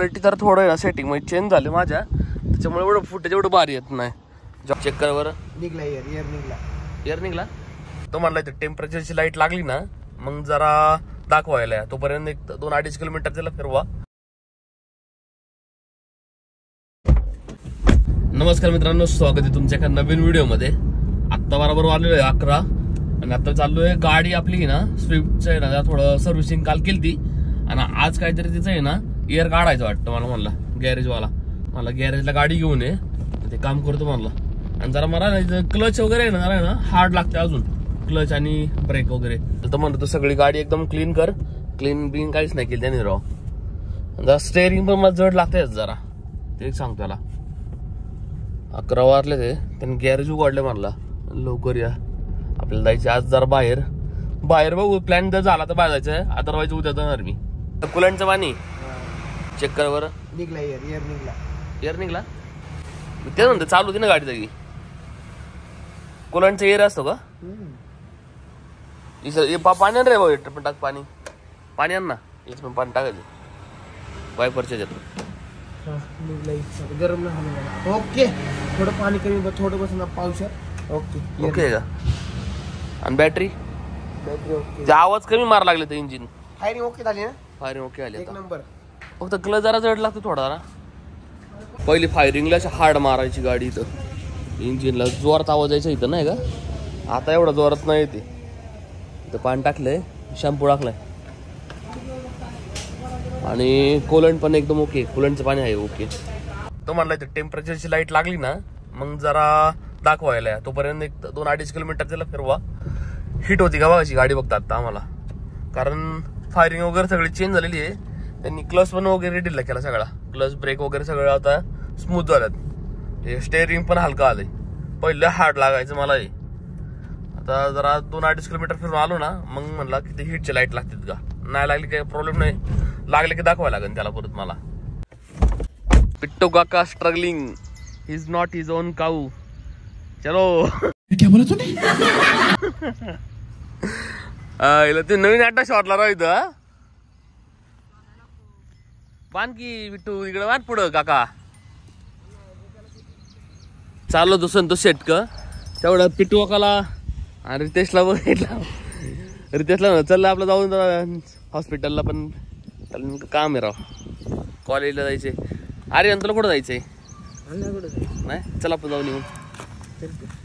Quality तर थोडं ना सेटिंग मध्ये चेंज झाले माझ्या, त्याच्यामुळे एवढं फुटेज एवढं भारी येत नाही. जॉब चेक कर बरं. निघला एअर निघला. तो म्हणला टेम्परेचरची लाईट लागली ना मग जरा दाखवायला, तोपर्यंत 2-2.5 किलोमीटर त्याला फिरवा. नमस्कार मित्रांनो, स्वागत आहे तुमच्या एका नवीन व्हिडिओ मध्ये. आत्ता बरोबर वाजलेलो आहे 11 आणि आता चाललोय. गाडी आपली ना स्विफ्टचं आहे ना, थोडं सर्व्हिसिंग काल केली ती आणि आज काहीतरी तिचं आहे ना एअर काढायचं वाटतं. मला म्हणला गॅरेजवाला, मला गॅरेजला गाडी घेऊन ये, ते काम करतो म्हणला. आणि जरा मला क्लच वगैरे आहे ना, जरा ना हार्ड लागते अजून, क्लच आणि ब्रेक वगैरे. तर म्हणतो तू सगळी गाडी एकदम क्लीन कर. क्लीन बिन काहीच नाही केली त्याने राव. जरा स्टेअरिंग पण मला जड लागते जरा, ते सांगतो त्याला. 11 वाजले ते, त्यांनी गॅरेज उघडले म्हणला लवकर या, आपल्याला जायचे आज जरा बाहेर बघू. प्लॅन जर झाला तर बाहेर जायचंय, अदरवाईज उद्या जाणार मी. कुलंटचं पाणी चेक कर बरं. निघला एअर निघला. ते म्हणतो चालू होती ना गाडी जागी. कुलंटचं एअर असतो का? पाणी आण रे भाऊ, पण टाक पाणी आण ना. याच पण पाणी टाकायचं वायपरच्या ह्याच्यात. गरम नाही. ओके, थोडं पाणी कमी, थोडं बस ना पावसात. ओके का? आणि बॅटरी ओके. आवाज कमी मारा लागले तर इंजिन फायरिंग ओके झाली ना? फायरिंग ओके आली. एक नंबर. फक्त क्लच जरा जड लागतो थोडा जरा. पहिली फायरिंगला हार्ड मारायची गाडी, इथं इंजिनला जोरात आवाज यायचा इथं नाही का. आता एवढा जोरात नाही येते. इथं पाणी टाकलंय, शॅम्पू टाकलाय आणि कोलंट पण एकदम ओके. कुलंटचं पाणी आहे ओके. तो म्हणला टेम्परेचरची लाईट लागली ना मग जरा दाखवायला, तोपर्यंत 2-2.5 किलोमीटर त्याला फिरवा. हिट होती का बघायची गाडी बघता आता आम्हाला, कारण फायरिंग वगैरे सगळी चेंज झालेली आहे. त्यांनी क्लच पण वगैरे ढिल्ला केला सगळा, क्लच ब्रेक वगैरे सगळं आता स्मूथ झाल्यात. स्टेअरिंग पण हलका आलंय, पहिलं हार्ड लागायचं मला हे. आता जरा 2-2.5 किलोमीटर फिरून आलो ना मग म्हणला की ते हिटचे लाईट लागतात का, नाही लागली काही प्रॉब्लेम नाही, लागले की दाखवायला लागेल त्याला परत मला. पिट्टू काका struggling, he is not his own cow. चलो क्या बोला तूने? ते नवीन अड्डा शॉटला राव इथं. बांध की बिट्टू, इकडे बांध पुढं काका. चाललो तो संतोष शेटक तेवढं पिट्टू काकाला आणि रितेशला बघितला. रितेशला चल आपलं जाऊन हॉस्पिटलला, पण काम आहे राव, कॉलेजला जायचे. अरे तुला कुठं जायचंय? नाही चल आपण जाऊन येऊन.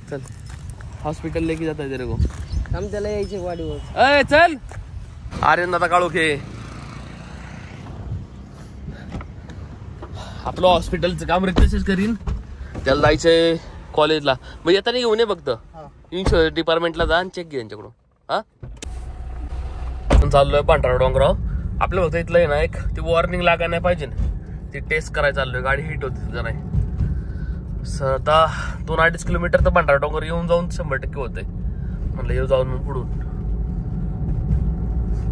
चल हॉस्पिटल लेके जाता है तेरे को. हम त्याला यायचे वाडीवर. अय चल. आर्यन दादा काळू खे. आपलं हॉस्पिटलचं काम रितेशच करीन. त्याला जायचंय कॉलेजला, मग येताना घेऊन ये फक्त. इन्शुरन्स डिपार्टमेंटला जा आणि चेक घे यांच्याकडून. हा चाललोय पांढरा डोंगराव. आपलं फक्त इथलं आहे ना एक ती वॉर्निंग लागायला नाही पाहिजे ना, ती टेस्ट करायला चाललोय. गाडी हिट होती जरा. आता 2-2.5 किलोमीटर तर पांढरा डोंगर येऊन जाऊन 100% होतंय. म्हणलं येऊ जाऊन मग पुढून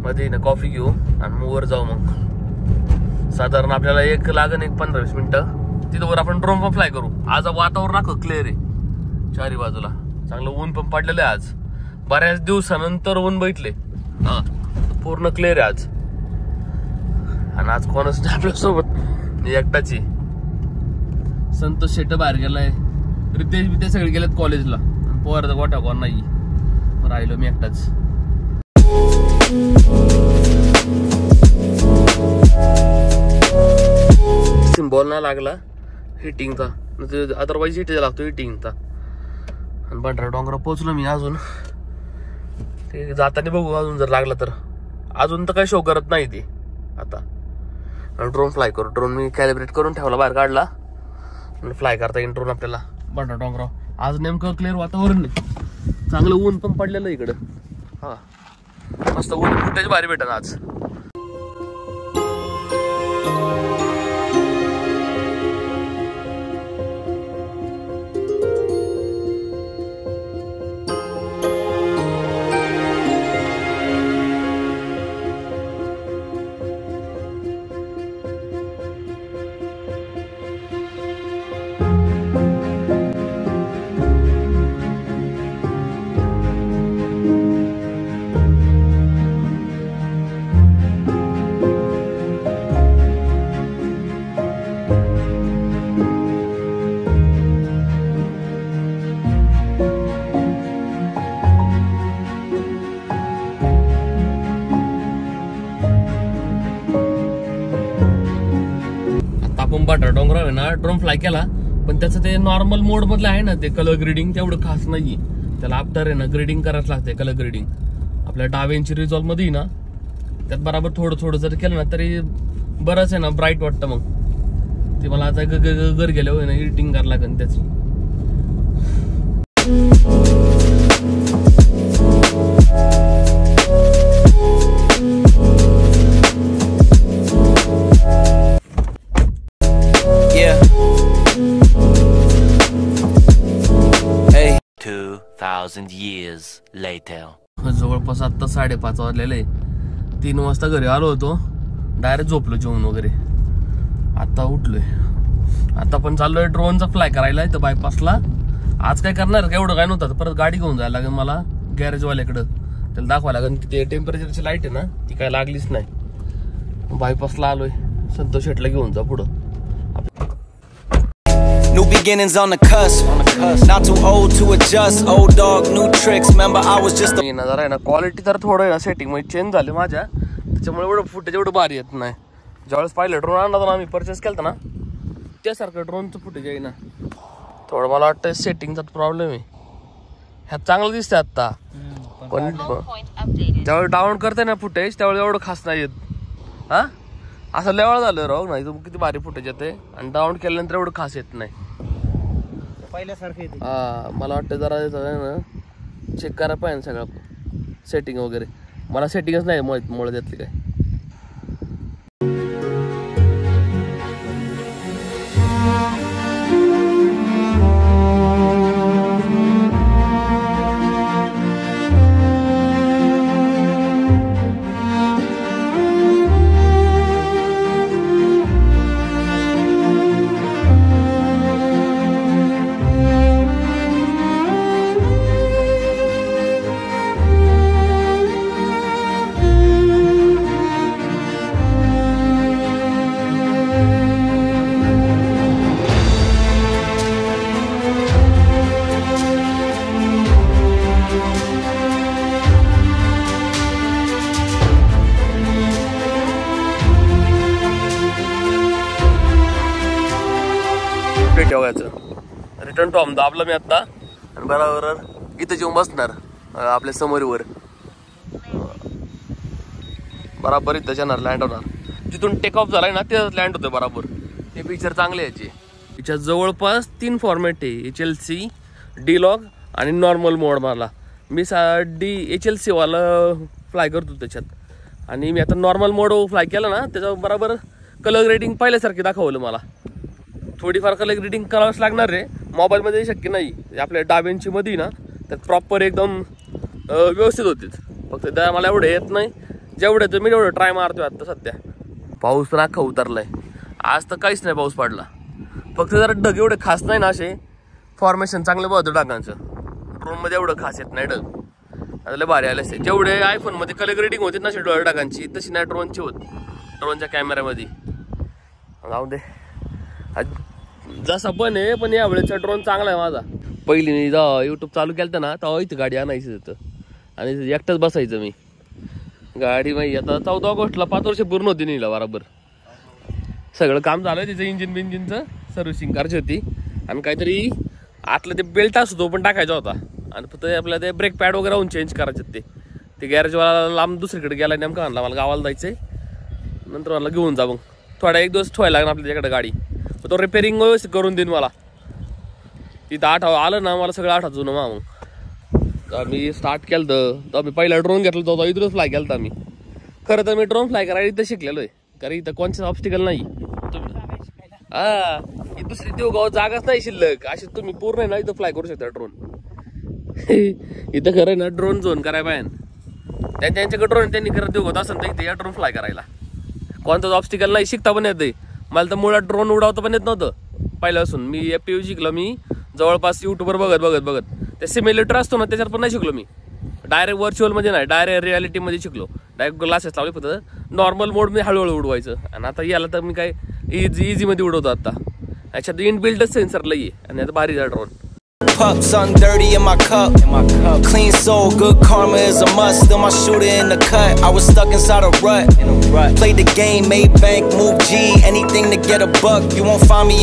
मध्ये ना कॉफी घेऊ आणि मग वर जाऊ. मग साधारण आपल्याला एक 15-20 मिनिटं तिथं वर आपण ड्रोन पण फ्लाय करू. आज वातावरण अख्खं क्लिअर आहे चारी बाजूला, चांगलं ऊन पण पडलेलं आहे आज. बऱ्याच दिवसानंतर ऊन बैठले, हा पूर्ण क्लिअर आहे आज. आणि आज कोणच नाही आपल्यासोबत, मी एकटाची. संतोष शेट बाहेर गेलाय, रितेश सगळे गेलेत कॉलेजला, पोहायचा गोठा कोण नाही, राहिलो मी एकटाच. सिम्बॉल नाही लागला हिटिंगचा, अदरवाईज हिट लागतो हिटिंगचा. आणि पांढरा डोंगरा पोहोचलो मी. अजून ते जाताना बघू, अजून जर लागला तर. अजून तर काही शो करत नाही ते. आता ड्रोन फ्लाय करू. ड्रोन मी कॅलिब्रेट करून ठेवला, बाहेर काढला, फ्लाय करता येईल ड्रोन आपल्याला पांढरा डोंगराव. आज नेमकं क्लिअर वातावरण नाही, चांगलं ऊन पण पडलेलं इकडं. हा मस्त ऊन फुटेज भारी भेटेल आज. डोंगरावर आहे ना ड्रोन फ्लाय केला, पण त्याचं ते नॉर्मल मोड मधलं आहे ना ते कलर ग्रेडिंग तेवढं खास नाहीये. त्याला आफ्टर आहे ना ग्रेडिंग करायच लागते, कलर ग्रेडिंग. आपल्या डाव्यांची रिझॉल्व मध्ये ना त्यात बरोबर थोडं थोडं जर केलं ना तरी बरंच आहे ना ब्राईट वाटतं. मग ते मला आता घर गेल्यावर ना एडिटिंग करायला लागेल त्याच. जवळपास आता 5:30 वाजलेले. 3 वाजता घरी आलो होतो, डायरेक्ट झोपलो जेवण वगैरे. आता उठलोय, आता पण चाललोय ड्रोनचा फ्लाय करायला इथं बायपासला. आज काय करणार का एवढं काय नव्हतं, परत गाडी घेऊन जायला लागेल मला गॅरेजवाल्याकडं. त्याला दाखवायला लागेल की ते टेम्परेचरची लाईट आहे ना ती काय लागलीच नाही. बायपासला आलोय, संतोष शेटला घेऊन जा पुढं. New beginnings on the cusp. Not too old to adjust. Old dog, new tricks. Remember I was just जरा आहे ना क्वालिटी तर थोडं ना सेटिंग मध्ये चेंज झाली माझ्या, त्याच्यामुळे एवढं फुटेज एवढं भारी येत नाही. ज्यावेळेस पाहिलं ड्रोन आणला होता आम्ही परचेस केलं ना त्यासारखं ड्रोनचं फुटेज आहे ना. थोडं मला वाटतं सेटिंगचा प्रॉब्लेम आहे. ह्यात चांगलं दिसतंय आता, पण ज्यावेळेस डाऊन करते ना फुटेज त्यावेळेस एवढं खास नाही येत. हा असं लेवल झालं राहू नाही, तुम्ही किती भारी फुटेज येते आणि डाऊन केल्यानंतर एवढं खास येत नाही पहिल्यासारखं येते. हा मला वाटतं जरा ना चेक करायला पाहिजे सगळं सेटिंग वगैरे. मला सेटिंगच नाही मुळे त्यातली काय. रिटर्न टॉम दाबला मी आता आणि बरोबर इथं जेवून बसणार आपल्या समोरीवर. बराबर इथं जाणार, लँड होणार. जिथून टेक ऑफ झालाय ना ते लँड होतं बरोबर. हे पिक्चर चांगले याचे. याच्यात जवळपास 3 फॉर्मॅट आहे, HLC, D-Log आणि नॉर्मल मोड. मला मी HLC वाला फ्लाय करतो त्याच्यात, आणि मी आता नॉर्मल मोड फ्लाय केला ना त्याच्यावर बरोबर कलर ग्रेडिंग पहिल्यासारखे दाखवलं मला. थोडीफार कलर ग्रेडिंग करावंच लागणार रे, मोबाईलमध्ये शक्य नाही. आपल्या डाव्यांची मध्ये ना त्यात प्रॉपर एकदम व्यवस्थित होते. फक्त त्या मला एवढं येत नाही, जेवढं तर मी एवढं ट्राय मारतोय आता सध्या. पाऊस पण अख्खा उतरलाय, आज तर काहीच नाही पाऊस पडला. फक्त जरा ढग एवढे खास नाही ना, असे फॉर्मेशन चांगलं बघतो ढगांचं. ड्रोनमध्ये एवढं खास येत नाही ढग. आता लय भारी आले असते. जेवढे आयफोनमध्ये कलर ग्रेडिंग होते ना असे ढगांची, तशी नाही ड्रोनची होत ड्रोनच्या कॅमेऱ्यामध्ये. जाऊ दे जसा पण आहे, पण यावेळेचा ड्रोन चांगला आहे माझा. पहिली मी जेव्हा यूट्यूब चालू केलं ना तेव्हा इथं गाडी आणायची होतं आणि एकटंच बसायचं मी. गाडी माहिती आता 14 ऑगस्टला 5 वर्ष पूर्ण होती नीला बरोबर. सगळं काम झालं तिचं, इंजिनचं सर्व्हिसिंग करायची होती. आणि काहीतरी आतलं ते बेल्ट असतो तो पण टाकायचा होता, आणि फक्त आपल्याला ते ब्रेक पॅड वगैरे होऊन चेंज करायचे. ते गॅरेजवाला लांब दुसरीकडे गेला नेमका आणला, मला गावाला जायचंय. नंतर मला घेऊन जा, मग थोडा 1 दिवस ठेवायला लागणार आपल्याकडे गाडी. तो रिपेअरिंग व्यवस्थित करून देईन मला. तिथं आलं ना मला सगळं आठवत जुनं. मग मी स्टार्ट केलं तर मी पहिला ड्रोन घेतला होता, इथूनच फ्लाय केला होता मी. खरं तर मी ड्रोन फ्लाय करायला इथं शिकलेलो आहे, कारण इथं कोणतेच ऑब्स्टिकल नाही. हा दुसरी देवगाव जागाच नाही शिल्लक, अशी तुम्ही पूर्ण आहे ना इथं फ्लाय करू शकता ड्रोन. इथं खरं आहे ना ड्रोन झोन करायला पाहिजे. त्यांच्याकडे ड्रोन त्यांनी खरं देवगाव असेल तर इथे या ड्रोन फ्लाय करायला कोणताच ऑब्स्टिकल नाही. शिकता पण येते मला तर. मुळात ड्रोन उडावता पण येत नव्हतं पहिल्यापासून. मी FPV शिकलो मी जवळपास युट्यूबवर बघत. ते सिम्युलेटर असतो ना त्याच्यात पण नाही शिकलो मी. डायरेक्ट व्हर्च्युअल मध्ये नाही, डायरेक्ट रियालिटीमध्ये शिकलो. डायरेक्ट ग्लासेस लावले, फक्त नॉर्मल मोड मी हळूहळू उडवायचं. आणि आता याला तर मी काय इझी मध्ये उडवतो आता. याच्यात इनबिल्डच सेन्सर लई आहे आणि आता भारी drone. pup, something dirty in my cup. Clean soul, good karma is a must. Still my shooter in the cut. I was stuck inside a rut. Played the game, made bank, moved G. Anything to get a buck. You won't find me in